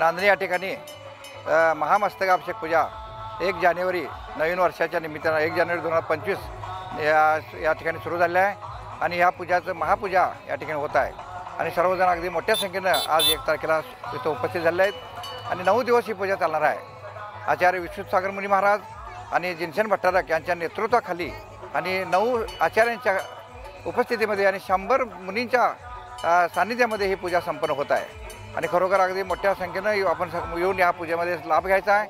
नांदणी या ठिकाणी महामस्तकाभिषेक पूजा 1 जानेवारी नवीन वर्षाच्या निमित्तानं 1 जानेवारी 2025 या ठिकाणी सुरू झालेलं आहे आणि ह्या पूजाचं महापूजा या ठिकाणी होत आहे आणि सर्वजण अगदी मोठ्या संख्येनं आज 1 तारखेला इथं उपस्थित झालेले आहेत आणि 9 दिवस ही पूजा चालणार आहे। आचार्य विश्वसागर मुनी महाराज आणि जिनसेन भट्टारक यांच्या नेतृत्वाखाली आणि 9 आचार्यांच्या उपस्थितीमध्ये आणि 100 मुनींच्या सान्निध्यामध्ये ही पूजा संपन्न होत आहे आणि खरोखर अगदी मोठ्या संख्येनं आपण येऊन या पूजेमध्ये लाभ घ्यायचा आहे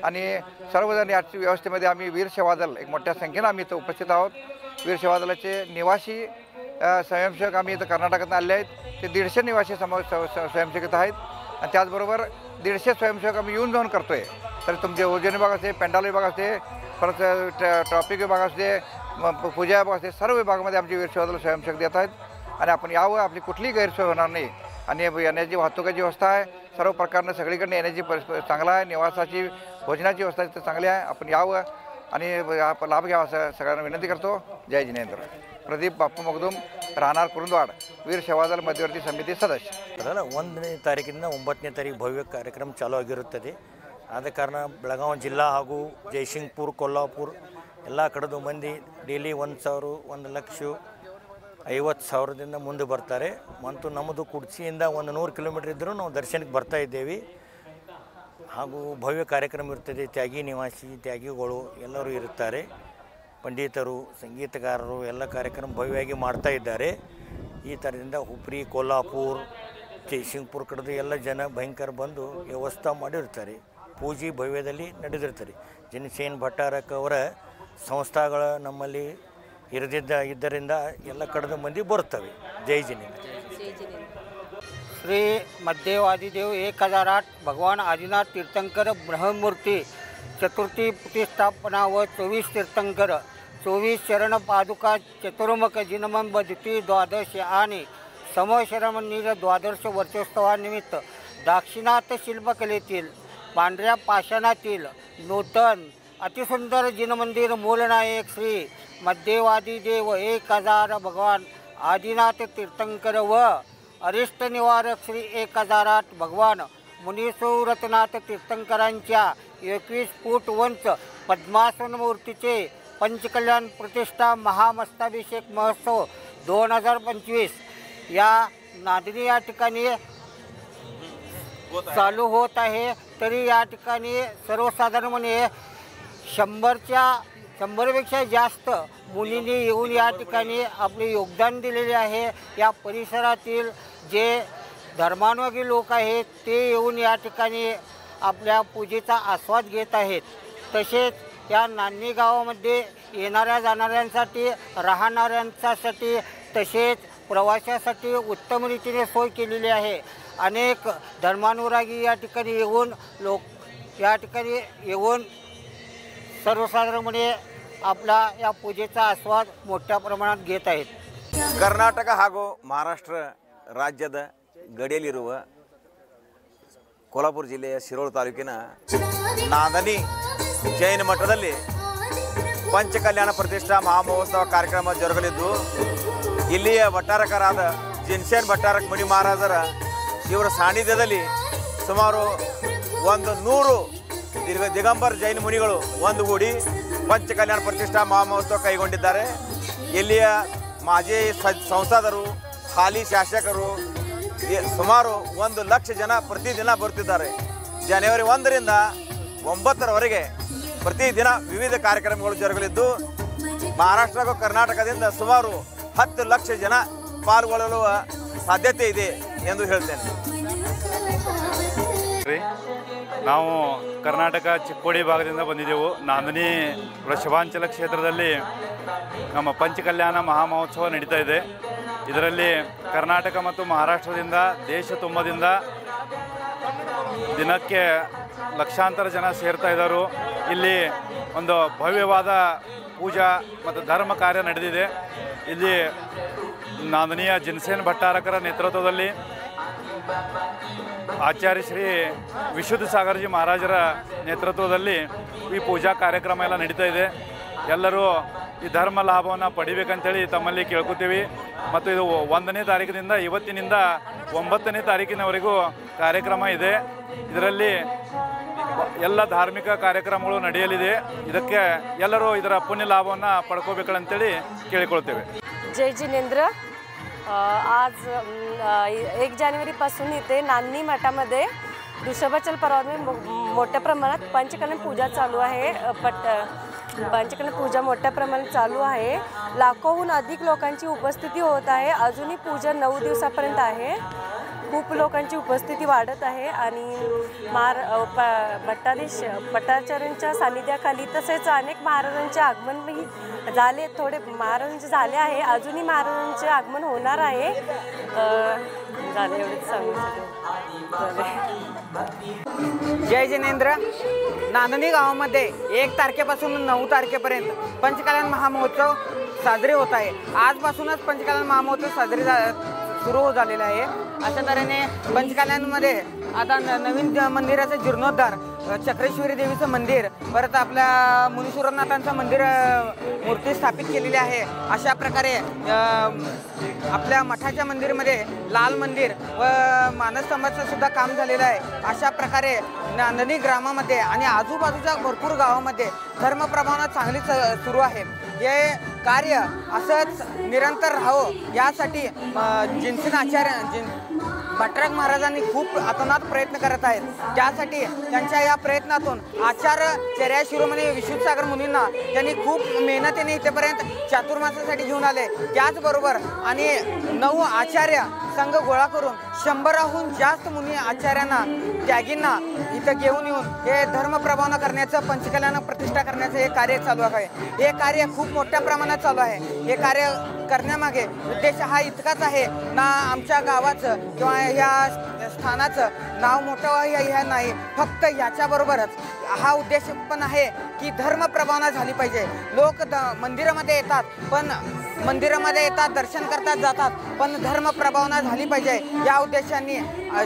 आणि सर्वजण या व्यवस्थेमध्ये आम्ही वीर सेवा दल एक मोठ्या संख्येनं आम्ही इथं उपस्थित आहोत। वीर सेवा दलाचे निवासी स्वयंसेवक आम्ही इथं कर्नाटकातून आले आहेत। ते 150 निवासी स्वयंसेवक इथं आहेत आणि त्याचबरोबर 150 स्वयंसेवक आम्ही येऊन जाऊन करतो आहे। तर तुमचे ओजन विभाग असते, पेंडाल विभाग असते, परत ट्रॉफिक विभाग असते, पूजा विभाग असते, सर्व विभागामध्ये आमचे वीर सेवा दल स्वयंसेवक देत आहेत आणि आपण यावं आपली कुठलीही गैरसोय होणार नाही आणि येण्याची वाहतुकाची व्यवस्था आहे सर्व प्रकारनं सगळीकडनं येण्याची चांगला आहे, निवासाची भोजनाची व्यवस्था तिथं चांगली आहे। आपण यावं आणि लाभ घ्यावा असं सगळ्यांना विनंती करतो। जय जिनेंद्र। प्रदीप बापू मगदूम, राहणार कुरुंदवाड, वीर सेवा दल मಧ್ಯವರ್ತಿ ಸಮಿತಿ ಸದಸ್ಯ। 1ನೇ ತಾರೀಕಿನಿಂದ 9ನೇ ತಾರೀಕು ಭವ್ಯ ಕಾರ್ಯಕ್ರಮ ಚಾಲೂ ಆಗಿರುತ್ತದೆ। ಆದ ಕಾರಣ ಬೆಳಗಾವಿ ಜಿಲ್ಲಾ ಹಾಗೂ ಜಯಸಿಂಗ್ಪುರ ಕೊಲ್ಲಾಪುರ ಎಲ್ಲ ಕಡೆದು ಮಂದಿ ಡೈಲಿ 1,000 1,50,000ದಿಂದ ಮುಂದೆ ಬರ್ತಾರೆ ಮತ್ತು ನಮ್ಮದು ಕುಡ್ಚಿಯಿಂದ 100 ಕಿಲೋಮೀಟರ್ ಇದ್ದರೂ ನಾವು ದರ್ಶನಕ್ಕೆ ಬರ್ತಾ ಇದ್ದೇವೆ ಹಾಗೂ ಭವ್ಯ ಕಾರ್ಯಕ್ರಮ ಇರುತ್ತದೆ। ತ್ಯಾಗಿ ನಿವಾಸಿ ತ್ಯಾಗಿಗಳು ಎಲ್ಲರೂ ಇರುತ್ತಾರೆ, ಪಂಡಿತರು ಸಂಗೀತಗಾರರು ಎಲ್ಲ ಕಾರ್ಯಕ್ರಮ ಭವ್ಯವಾಗಿ ಮಾಡ್ತಾ ಇದ್ದಾರೆ। ಈ ಥರದಿಂದ ಹುಬ್ಳಿ ಕೊಲ್ಲಾಪುರ ಜಯಸಿಂಗ್ಪುರ ಕಡೆದು ಎಲ್ಲ ಜನ ಭಯಂಕರ ಬಂದು ವ್ಯವಸ್ಥೆ ಮಾಡಿರ್ತಾರೆ। ಪೂಜೆ ಭವ್ಯದಲ್ಲಿ ನಡೆದಿರ್ತಾರೆ। ಜಿನಸೇನ್ ಭಟ್ಟಾರಕ್ ಅವರ ಸಂಸ್ಥಾಗಳು ನಮ್ಮಲ್ಲಿ ಇದ್ದರಿಂದ ಎಲ್ಲ ಕಡೆದ ಮಂದಿ ಬರ್ತವೆ। ಜೈ ಜಿನೇಂದ್ರ। श्री मध्यदेव आदिदेव 1008 भगवान आदिनाथ तीर्थंकर ब्रह्ममूर्ती चतुर्थी प्रतिष्ठापना व 24 तीर्थंकर 24 शरण पादुका चतुर्मुख जिनमन बदती द्वादश आणि समशरणमंदिर द्वादश वर्षोत्सवानिमित्त दाक्षिणात्य शिल्पकलेतील पांढऱ्या पाषाणातील नूतन अतिसुंदर जिनमंदिर मूलनायक श्री मध्यदेवादिदेव 1000 भगवान आदिनाथ तीर्थंकर व अरिष्ट निवारक श्री 1008 भगवान मुनीसुरतनाथ तीर्थंकरांच्या 21 फूट उंच पद्मासन मूर्तीचे पंचकल्याण प्रतिष्ठा महामस्ताभिषेक महोत्सव 2025 या नांदणी या ठिकाणी चालू होत आहे। तरी या ठिकाणी सर्वसाधारणपणे 100पेक्षा जास्त मुलींनी येऊन या ठिकाणी आपले योगदान दिलेले आहे। या परिसरातील जे धर्मानुरागी लोक आहेत ते येऊन या ठिकाणी आपल्या पूजेचा आस्वाद घेत आहेत। तसेच या नांदणी गावामध्ये येणाऱ्या जाणाऱ्यांसाठी राहणाऱ्यांसाठी तसेच प्रवाशासाठी उत्तम रीतीने सोय केलेली आहे। अनेक धर्मानुरागी या ठिकाणी येऊन सर्वसाधारणपणे आपला या पूजेचा आस्वाद मोठ्या प्रमाणात घेत आहेत। ಕರ್ನಾಟಕ ಹಾಗೂ ಮಹಾರಾಷ್ಟ್ರ ರಾಜ್ಯದ ಗಡಿಯಲ್ಲಿರುವ ಕೋಲ್ಹಾಪುರ ಜಿಲ್ಲೆಯ ಶಿರೋಳ ತಾಲೂಕಿನ ನಾಂದನಿ ಜೈನ ಮಠದಲ್ಲಿ ಪಂಚಕಲ್ಯಾಣ ಪ್ರತಿಷ್ಠಾ ಮಹಾಮಹೋತ್ಸವ ಕಾರ್ಯಕ್ರಮ ಜರುಗಲಿದ್ದು ಇಲ್ಲಿಯ ಭಟ್ಟಾರಕರಾದ ಜಿನಸೇನ್ ಭಟ್ಟಾರಕ್ ಮುನಿ ಮಹಾರಾಜರ ಇವರ ಸಾನ್ನಿಧ್ಯದಲ್ಲಿ ಸುಮಾರು 100 ದಿಗಂಬರ್ ಜೈನ ಮುನಿಗಳು ಒಂದುಗೂಡಿ ಪಂಚಕಲ್ಯಾಣ ಪ್ರತಿಷ್ಠಾ ಮಹಾಮಹೋತ್ಸವ ಕೈಗೊಂಡಿದ್ದಾರೆ। ಇಲ್ಲಿಯ ಮಾಜಿ ಸಂಸದರು ಹಾಲಿ ಶಾಸಕರು ಸುಮಾರು 1 ಲಕ್ಷ ಜನ ಪ್ರತಿದಿನ ಬರ್ತಿದ್ದಾರೆ। ಜನವರಿ 1ರಿಂದ 9ರವರೆಗೆ ಪ್ರತಿದಿನ ವಿವಿಧ ಕಾರ್ಯಕ್ರಮಗಳು ಜರುಗಲಿದ್ದು ಮಹಾರಾಷ್ಟ್ರ ಹಾಗೂ ಕರ್ನಾಟಕದಿಂದ ಸುಮಾರು 10 ಲಕ್ಷ ಜನ ಪಾಲ್ಗೊಳ್ಳಲು ಸಾಧ್ಯತೆ ಇದೆ ಎಂದು ಹೇಳ್ತೇನೆ। ನಾವು ಕರ್ನಾಟಕ ಚಿಕ್ಕೋಡಿ ಭಾಗದಿಂದ ಬಂದಿದ್ದೆವು। ನಾಂದನಿ ವೃಷಭಾಂಚಲ ಕ್ಷೇತ್ರದಲ್ಲಿ ನಮ್ಮ ಪಂಚಕಲ್ಯಾಣ ಮಹಾಮಹೋತ್ಸವ ನಡೀತಾ ಇದೆ। ಇದರಲ್ಲಿ ಕರ್ನಾಟಕ ಮತ್ತು ಮಹಾರಾಷ್ಟ್ರದಿಂದ ದೇಶ ತುಂಬದಿಂದ ದಿನಕ್ಕೆ ಲಕ್ಷಾಂತರ ಜನ ಸೇರ್ತಾ ಇದ್ದಾರೆ। ಇಲ್ಲಿ ಒಂದು ಭವ್ಯವಾದ ಪೂಜಾ ಮತ್ತು ಧರ್ಮ ಕಾರ್ಯ ನಡೆದಿದೆ। ಇಲ್ಲಿ ನಾಂದನಿಯ ಜಿನಸೇನ್ ಭಟ್ಟಾರಕರ ನೇತೃತ್ವದಲ್ಲಿ ಆಚಾರ್ಯ ಶ್ರೀ ವಿಶುದ್ಧ ಸಾಗರ್ಜಿ ಮಹಾರಾಜರ ನೇತೃತ್ವದಲ್ಲಿ ಈ ಪೂಜಾ ಕಾರ್ಯಕ್ರಮ ಎಲ್ಲ ನಡೀತಾ ಇದೆ। ಎಲ್ಲರೂ ಈ ಧರ್ಮ ಲಾಭವನ್ನು ಪಡಿಬೇಕಂತೇಳಿ ತಮ್ಮಲ್ಲಿ ಕೇಳ್ಕೊತೀವಿ. ಮತ್ತು ಇದು 1ನೇ ತಾರೀಕಿನಿಂದ ಇವತ್ತಿನಿಂದ 9ನೇ ತಾರೀಕಿನವರೆಗೂ ಕಾರ್ಯಕ್ರಮ ಇದೆ. ಇದರಲ್ಲಿ ಎಲ್ಲ ಧಾರ್ಮಿಕ ಕಾರ್ಯಕ್ರಮಗಳು ನಡೆಯಲಿದೆ. ಇದಕ್ಕೆ ಎಲ್ಲರೂ ಇದರ ಪುಣ್ಯ ಲಾಭವನ್ನು ಪಡ್ಕೋಬೇಕಂತೇಳಿ ಕೇಳಿಕೊಳ್ತೇವೆ. जय जिनेंद्र. आज 1 जानेवारीपासून इथे नान्नी मठामध्ये वृषभाचल पर्वामध्ये मोठ्या प्रमाणात पंचकल्याण पूजा चालू आहे. पंचकल्याण पूजा मोठ्या प्रमाणात चालू आहे. लाखोहून अधिक लोकांची उपस्थिती होत आहे. अजूनही पूजा 9 दिवसापर्यंत आहे. खूप लोकांची उपस्थिती वाढत आहे आणि भट्टाचार्यांच्या सानिध्याखाली तसेच अनेक महाराजांचे आगमनही झाले. थोडे महाराजांचे झाले आहे. अजूनही महाराजांचे आगमन होणार आहे. झाले एवढेच सांगू शकतो. जय जिनेंद्र. नांदणी गावामध्ये 1 तारखेपासून 9 तारखेपर्यंत पंचकल्याण महामहोत्सव साजरे होत आहे. आजपासूनच पंचकल्याण महामहोत्सव साजरे सुरू झालेला आहे. अशा तऱ्हेने पंचकल्याणमध्ये आता नवीन मंदिराचं जीर्णोद्धार, चक्रेश्वरी देवीचं मंदिर, परत आपल्या मुनीश्वरनाथांचं मंदिर मूर्ती स्थापित केलेली आहे. अशा प्रकारे आपल्या मठाच्या मंदिरमध्ये लाल मंदिर व मानसस्तंभाचं सुद्धा काम झालेलं आहे. अशा प्रकारे नांदणी ग्रामामध्ये आणि आजूबाजूच्या भरपूर गावामध्ये धर्मप्रभावना चांगलीच सुरू आहे. हे कार्य असंच निरंतर राहावं यासाठी जिनसेन आचार्य भट्टराक महाराजांनी खूप अतोनात प्रयत्न करत आहेत. त्यासाठी त्यांच्या या प्रयत्नातून आचार्य चर्या शिरोमणी विश्वसागर मुनींना त्यांनी खूप मेहनतीने इथेपर्यंत चातुर्मासासाठी घेऊन आले. त्याचबरोबर आणि 9 आचार्य संघ गोळा करून 100हून जास्त मुनी आचार्यांना त्यागींना इथं घेऊन येऊन हे धर्मप्रभावना करण्याचं, पंचकल्याण प्रतिष्ठा करण्याचं हे कार्य चालू आहे. हे कार्य खूप मोठ्या प्रमाणात चालू आहे. हे कार्य करण्यामागे उद्देश हा इतकाच आहे ना आमच्या गावाचं किंवा ह्या स्थानाचं नाव मोठं ह्या नाही, फक्त ह्याच्याबरोबरच हा उद्देश पण आहे की धर्मप्रभावना झाली पाहिजे. लोक मंदिरामध्ये येतात, पण मंदिरामध्ये येतात, दर्शन करतात, जातात, पण धर्मप्रभावना झाली पाहिजे या उद्देशाने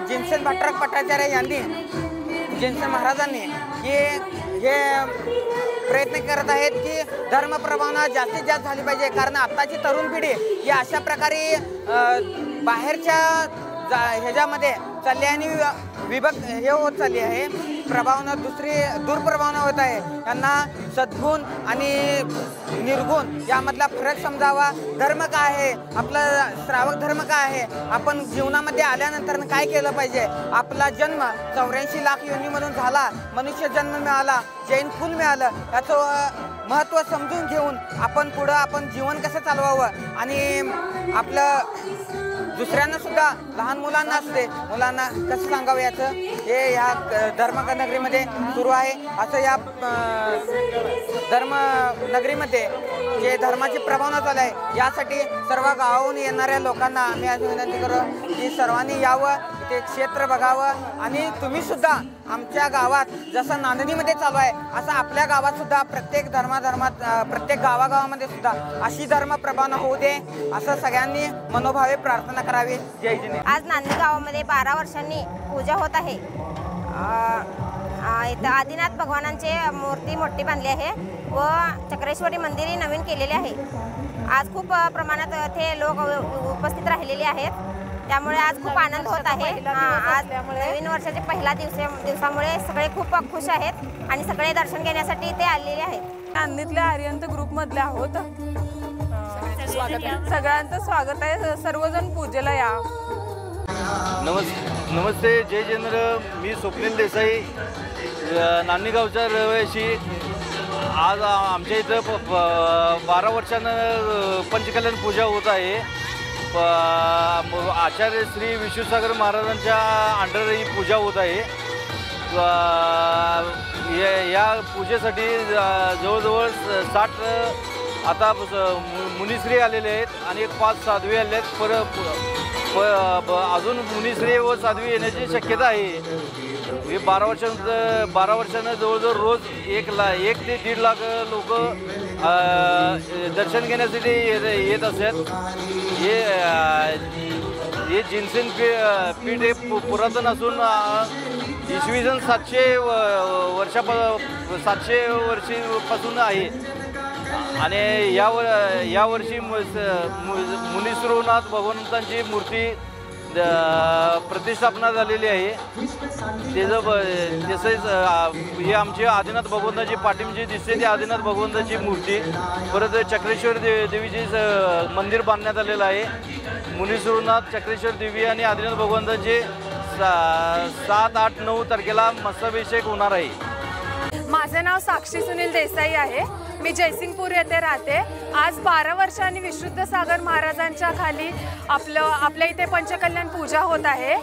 जिनसेन भट्टराक भट्टाचार्य यांनी, जिनसेन महाराजांनी हे प्रयत्न करत आहेत की धर्मप्रभावना जास्तीत जास्त झाली पाहिजे. कारण आत्ताची तरुण पिढी ही अशा प्रकारे बाहेरच्या ह्याच्यामध्ये चालली आणि विभक्त हे होत चालली आहे. प्रभावना दुर्प्रभावना होत आहे. त्यांना सद्गुण आणि निर्गुण यामधला फरक समजावा. धर्म काय आहे, आपला श्रावक धर्म काय आहे, आपण जीवनामध्ये आल्यानंतर काय केलं पाहिजे. आपला जन्म 84 लाख योनीमधून झाला, मनुष्य जन्म मिळाला, जैन कुल मिळालं, याचं महत्त्व समजून घेऊन आपण जीवन कसं चालवावं आणि आपलं दुसऱ्यांना सुद्धा, लहान मुलांना असते, मुलांना कसं सांगावं याचं हे ह्या धर्मनगरीमध्ये सुरू आहे. असं या धर्मनगरीमध्ये जे धर्माची प्रभावना चालू आहे यासाठी सर्व गावाहून येणाऱ्या लोकांना आम्ही आज विनंती करू की सर्वांनी यावं, ते क्षेत्र बघावं आणि तुम्ही सुद्धा आमच्या गावात जसं नांदणीमध्ये चालू आहे असं आपल्या गावात सुद्धा प्रत्येक प्रत्येक गावागावामध्ये सुद्धा अशी धर्मप्रभावना होऊ दे असं सगळ्यांनी मनोभावे प्रार्थना करावी. जय जिने. आज नांदणी गावामध्ये 12 वर्षांनी पूजा होत आहे. इथं आदिनाथ भगवानांची मूर्ती मोठी बांधली आहे व चक्रेश्वरी मंदिरही नवीन केलेले आहे. आज खूप प्रमाणात ते लोक उपस्थित राहिलेले आहेत. त्यामुळे आज खूप आनंद होत आहे. आज नवीन वर्षाचे पहिला दिवसामुळे सगळे खूप खुश आहेत आणि सगळे दर्शन घेण्यासाठी इथे आलेले आहेत. नांदणीतल्या आर्यंत ग्रुपमधले आहोत. सगळ्यांचं स्वागत आहे. सर्वजण पूजेला या. नमस्ते. जय जिनेंद्र. मी स्वप्नील देसाई, नांदणी गावचा रहिवासी. आज आमच्या इथं 12 वर्षानं पंचकल्याण पूजा होत आहे. आचार्य श्री विश्वसागर महाराजांच्या अंडर ही पूजा होत आहे. या पूजेसाठी जवळजवळ 60 आता मुनिश्री आलेले आहेत आणि 5 साध्वी आले आहेत. अजून मुनिश्री व साध्वी येण्याची शक्यता आहे. हे 12 वर्षानं जवळजवळ रोज 1 ते 1.5 लाख लोक दर्शन घेण्यासाठी येत असतात. हे जिनसेन पीठ हे पुरातन असून इसवी सन 700 वर्षापासून आहे. आणि यावर्षी मुनीश्वरनाथ भगवंतांची मूर्ती प्रतिष्ठापना झालेली आहे. तसेच ही आमची आदिनाथ भगवंताची पाठीमागची दिसते ती आदिनाथ भगवंताची मूर्ती. परत चक्रेश्वर देवीची मंदिर बांधण्यात आलेलं आहे. मुनीश्वरनाथ, चक्रेश्वर देवी आणि आदिनाथ भगवंतांचे 7, 8, 9 तारखेला मस्तकाभिषेक होणार आहे. माझं नाव साक्षी सुनील देसाई आहे. मी जयसिंगपूर येथे राहते. आज 12 वर्षांनी विशुद्ध सागर महाराजांच्या खाली आपल्या इथे पंचकल्याण पूजा होत आहे.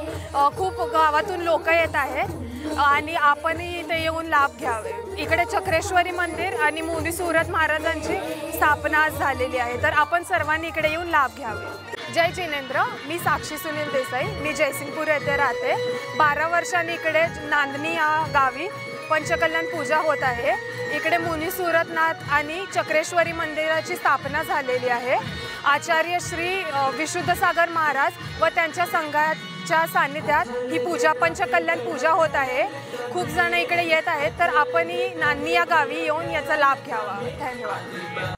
खूप गावातून लोक येत आहेत आणि आपणही इथे येऊन लाभ घ्यावे. इकडे चक्रेश्वरी मंदिर आणि मुनीसुरत महाराजांची स्थापना आज झालेली आहे, तर आपण सर्वांनी इकडे येऊन लाभ घ्यावे. जय जिनेंद्र. मी साक्षी सुनील देसाई. मी जयसिंगपूर येथे राहते. 12 वर्षांनी इकडे नांदणी या गावी पंचकल्याण पूजा होत आहे. इकडे मुनीसुरतनाथ आणि चक्रेश्वरी मंदिराची स्थापना झालेली आहे. आचार्य श्री विशुद्ध सागर महाराज व त्यांच्या संघाच्या सान्निध्यात ही पूजा पंचकल्याण पूजा होत आहे. खूप जण इकडे येत आहेत, तर आपणही नांदणी या गावी येऊन याचा लाभ घ्यावा. धन्यवाद.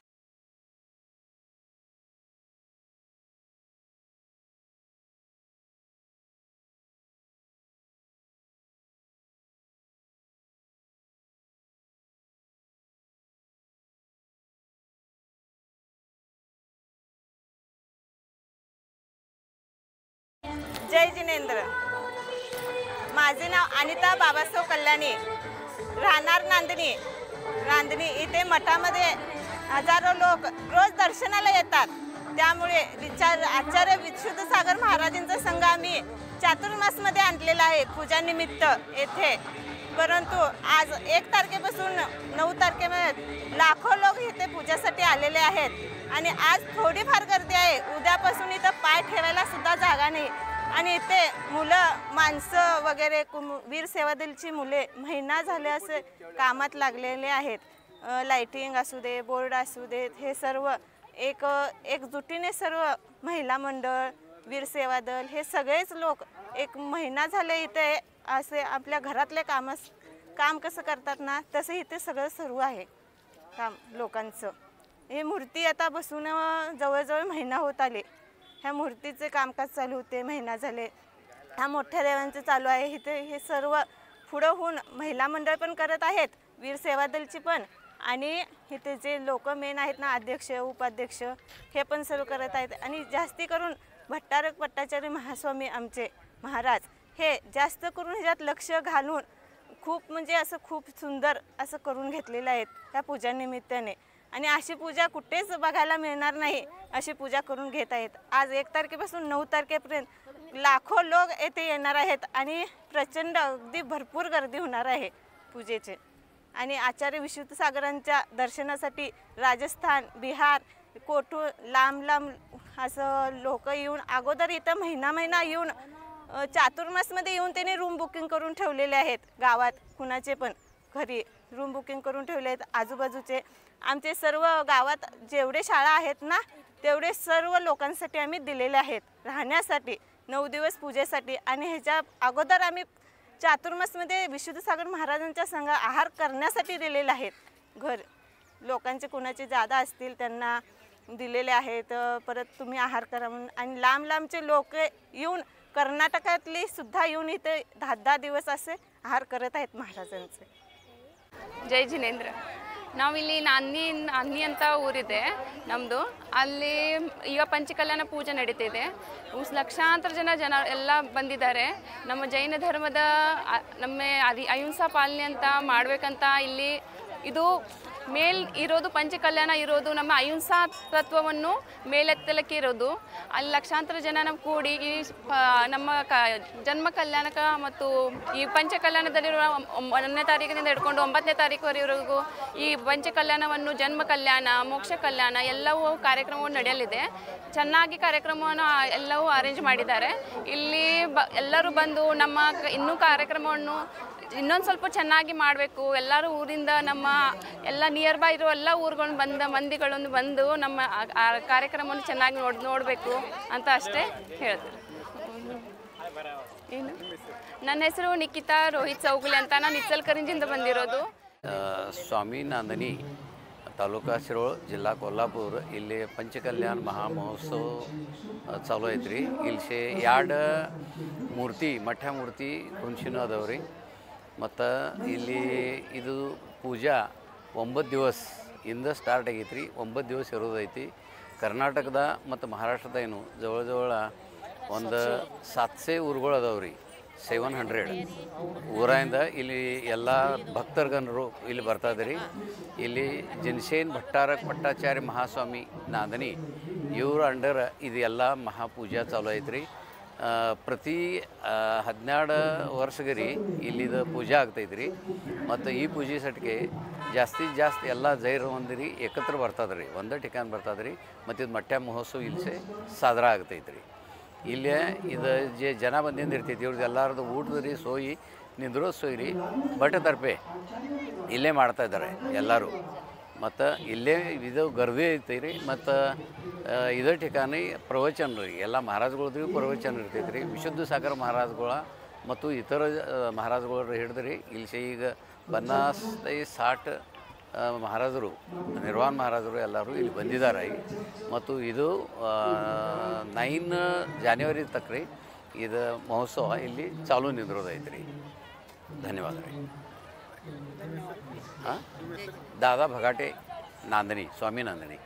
जय जिनेंद्र. माझे नाव अनिता बाबासाहेब कल्याणी, राहणार नांदणी. इथे मठामध्ये हजारो लोक रोज दर्शनाला येतात. त्यामुळे आचार्य विशुद्ध सागर महाराजांचा संघ आम्ही चातुर्मासमध्ये आणलेला आहे पूजानिमित्त येथे. परंतु आज 1 तारखेपासून 9 तारखेमध्ये लाखो लोक इथे पूजासाठी आलेले आहेत आणि आज थोडीफार गर्दी आहे. उद्यापासून इथं पाय ठेवायला सुद्धा जागा नाही आणि इथे माणसं वगैरे वीर सेवादलची मुले महिना झाले असे कामात लागलेले आहेत. लाइटिंग असू दे, बोर्ड असू देत, हे सर्व एकजुटीने सर्व महिला मंडळ, वीर सेवादल हे सगळेच लोक 1 महिना झाले इथे असे आपल्या घरातले काम कसं करतात ना, तसं इथे सगळं सुरू आहे काम लोकांचं. हे मूर्ती आता बसून जवळजवळ महिना होत आले. ह्या मूर्तीचे कामकाज चालू होते, महिना झाले. ह्या मोठ्या देवांचं चालू आहे इथे. हे सर्व पुढं होऊन महिला मंडळ पण करत आहेत, वीर सेवादलची पण, आणि इथे जे लोक मेन आहेत ना, अध्यक्ष उपाध्यक्ष, हे पण सर्व करत आहेत. आणि जास्ती करून भट्टारक भट्टाचार्य महास्वामी आमचे महाराज हे जास्त करून ह्याच्यात लक्ष घालून खूप म्हणजे असं खूप सुंदर असं करून घेतलेलं आहेत ह्या पूजानिमित्ताने. आणि अशी पूजा कुठेच बघायला मिळणार नाही, अशी पूजा करून घेत आहेत. आज 1 तारखेपासून 9 तारखेपर्यंत लाखो लोक येथे येणार आहेत आणि प्रचंड अगदी भरपूर गर्दी होणार आहे पूजेचे. आणि आचार्य विशुद्ध सागरांच्या दर्शनासाठी राजस्थान, बिहार, कोठून लांब असं लोक येऊन अगोदर इथं महिना येऊन चातुर्मासमध्ये येऊन त्यांनी रूम बुकिंग करून ठेवलेले आहेत. गावात कुणाचे पण घरी रूम बुकिंग करून ठेवले आहेत. आजूबाजूचे आमचे सर्व गावात जेवढे शाळा आहेत ना, तेवढे सर्व लोकांसाठी आम्ही दिलेले आहेत राहण्यासाठी 9 दिवस पूजेसाठी. आणि ह्याच्या अगोदर आम्ही चातुर्मासमध्ये विशुद्ध सागर महाराजांच्या संघ आहार करण्यासाठी दिलेले आहेत. घर लोकांचे कुणाचे जादा असतील त्यांना दिलेले आहेत. परत तुम्ही आहार करा म्हणून. आणि लांबचे लोक येऊन कर्नाटकातली सुद्धा येऊन इथे 10 दिवस असे आहार करत आहेत महाराजांचे. ಜೈ ಜಿನೇಂದ್ರ. ನಾವಿಲ್ಲಿ ನಾಂದಿ ಅಂತ ಊರಿದೆ ನಮ್ಮದು. ಅಲ್ಲಿ ಈಗ ಪಂಚಕಲ್ಯಾಣ ಪೂಜೆ ನಡೀತಿದೆ. ಲಕ್ಷಾಂತರ ಜನ ಎಲ್ಲ ಬಂದಿದ್ದಾರೆ. ನಮ್ಮ ಜೈನ ಧರ್ಮದ ನಮ್ಮ ಅಹಿಂಸಾ ಪಾಲನೆ ಅಂತ ಮಾಡಬೇಕಂತ ಇಲ್ಲಿ ಇದು ಇರೋದು ಪಂಚಕಲ್ಯಾಣ ಇರೋದು ನಮ್ಮ ಅಹಿಂಸಾ ತತ್ವವನ್ನು ಮೇಲೆತ್ತಲಕ್ಕೆ ಇರೋದು. ಅಲ್ಲಿ ಲಕ್ಷಾಂತರ ಜನ ನಾವು ಕೂಡಿ ಈ ನಮ್ಮ ಜನ್ಮ ಕಲ್ಯಾಣಕ ಮತ್ತು ಈ ಪಂಚಕಲ್ಯಾಣದಲ್ಲಿರುವ 1ನೇ ತಾರೀಕಿನಿಂದ ಹಿಡ್ಕೊಂಡು 9ನೇ ತಾರೀಕುವರೆಗೂ ಈ ಪಂಚಕಲ್ಯಾಣವನ್ನು ಜನ್ಮ ಕಲ್ಯಾಣ, ಮೋಕ್ಷ ಕಲ್ಯಾಣ ಎಲ್ಲವೂ ಕಾರ್ಯಕ್ರಮವನ್ನು ನಡೆಯಲಿದೆ. ಚೆನ್ನಾಗಿ ಕಾರ್ಯಕ್ರಮವನ್ನು ಎಲ್ಲವೂ ಅರೇಂಜ್ ಮಾಡಿದ್ದಾರೆ. ಇಲ್ಲಿ ಎಲ್ಲರೂ ಬಂದು ನಮ್ಮ ಇನ್ನೂ ಕಾರ್ಯಕ್ರಮವನ್ನು ಇನ್ನೊಂದು ಸ್ವಲ್ಪ ಚೆನ್ನಾಗಿ ಮಾಡಬೇಕು. ಎಲ್ಲರೂ ಊರಿಂದ ನಮ್ಮ ಎಲ್ಲ ನಿಯರ್ ಬೈ ಇರೋ ಎಲ್ಲ ಊರುಗಳು ಬಂದ ಮಂದಿಗಳನ್ನು ಬಂದು ನಮ್ಮ ಕಾರ್ಯಕ್ರಮವನ್ನು ಚೆನ್ನಾಗಿ ನೋಡಬೇಕು ಅಂತ ಅಷ್ಟೇ ಹೇಳ್ತಾರೆ. ಏನು ನನ್ನ ಹೆಸರು ನಿಖಿತಾ ರೋಹಿತ್ ಚೌಗುಲೆ ಅಂತ. ನಾನು ಇಚಲಕರಂಜಿಯಿಂದ ಬಂದಿರೋದು. स्वामी नांदणी ತಾಲೂಕಾ ಶಿರೋळ ಜಿಲ್ಲಾ कोल्हापूर ಇಲ್ಲಿ ಪಂಚಕಲ್ಯಾಣ ಮಹಾಮಹೋತ್ಸವ ಚಾಲೂ ಐತ್ರಿ. ಇಲ್ಲಿ 2 ಮೂರ್ತಿ ಮಠ ಮೂರ್ತಿ ಕುಂಚಿನೂ ಅದಾವ್ರಿ. ಮತ್ತು ಇಲ್ಲಿ ಇದು ಪೂಜಾ 9 ದಿವಸ ಇಂದ ಸ್ಟಾರ್ಟ್ ಆಗೈತ್ರಿ. 9 ದಿವಸ ಇರೋದೈತಿ. ಕರ್ನಾಟಕದ ಮತ್ತು ಮಹಾರಾಷ್ಟ್ರದ ಏನು ಜವಳ ಒಂದು 700 ಊರುಗಳು ಅದಾವ್ರಿ. 700 ಊರಿಂದ ಇಲ್ಲಿ ಎಲ್ಲ ಭಕ್ತರ್ಗನರು ಇಲ್ಲಿ ಬರ್ತಾ ಇದ್ದಾರೆ. ಇಲ್ಲಿ ಜಿನ್ಸೇನ್ ಭಟ್ಟಾಚಾರ್ಯ ಮಹಾಸ್ವಾಮಿ ನಾಂದನಿ ಇವ್ರ ಅಂಡರ್ ಇದು ಎಲ್ಲ ಮಹಾಪೂಜಾ ಚಾಲು ಐತ್ರಿ. ಪ್ರತಿ 12 ವರ್ಷಗರಿ ಇಲ್ಲಿದ ಪೂಜಾ ಆಗ್ತೈತ್ರಿ. ಮತ್ತು ಈ ಪೂಜೆ ಸಟ್ಗೆ ಜಾಸ್ತಿ ಎಲ್ಲ ಜೈರು ಮಂದಿರಿ ಏಕತ್ರ ಬರ್ತದ್ರಿ, ಒಂದೇ ಠಿಕಾನ್ ಬರ್ತದ್ರಿ. ಮತ್ತು ಇದು ಮಟ್ಟ ಮಹೋತ್ಸವ ಇಲ್ಲಿ ಸಾದರ ಆಗ್ತೈತ್ರಿ. ಇಲ್ಲೇ ಇದು ಜನ ಬಂದಿಂದಿರ್ತೈತಿ. ಇವ್ರದ್ದು ಎಲ್ಲರದ್ದು ಊಟದ್ರಿ ಸೋಯಿ ನಿಂದ್ರೋ ಸೋಯಿ ರೀ ಭಟ್ಟತರ್ಪೆ ಇಲ್ಲೇ ಮಾಡ್ತಾಯಿದ್ದಾರೆ ಎಲ್ಲರೂ. ಮತ್ತು ಇಲ್ಲೇ ಇದು ಗರ್ವಿ ಐತಿ ರೀ. ಮತ್ತು ಇದೇ ಠಿಕಾನಿ ಪ್ರವಚನ ರೀ, ಎಲ್ಲ ಮಹಾರಾಜ್ಗಳದ್ದು ಪ್ರವಚನ ಇರ್ತೈತೆ ರೀ. ವಿಶುದ್ಧ ಸಾಗರ ಮಹಾರಾಜ್ಗಳ ಮತ್ತು ಇತರ ಮಹಾರಾಜ್ಗಳು ಹಿಡಿದ್ರಿ ಇಲ್ಲಿ ಈಗ 50-60 ಮಹಾರಾಜರು, ನಿರ್ವಾಣ ಮಹಾರಾಜರು ಎಲ್ಲರೂ ಇಲ್ಲಿ ಬಂದಿದ್ದಾರೆ. ಮತ್ತು ಇದು 9 ಜಾನ್ವರಿ ತಕ್ಕ ರೀ ಇದು ಮಹೋತ್ಸವ ಇಲ್ಲಿ ಚಾಲೂ ನಿಂದಿರೋದೈತೆ ರೀ. ಧನ್ಯವಾದ ರೀ. ಹಾಂ, ದಾದಾ ಭಗಾಟೆ ನಾಂದನಿ, ಸ್ವಾಮಿ ನಾಂದನಿ.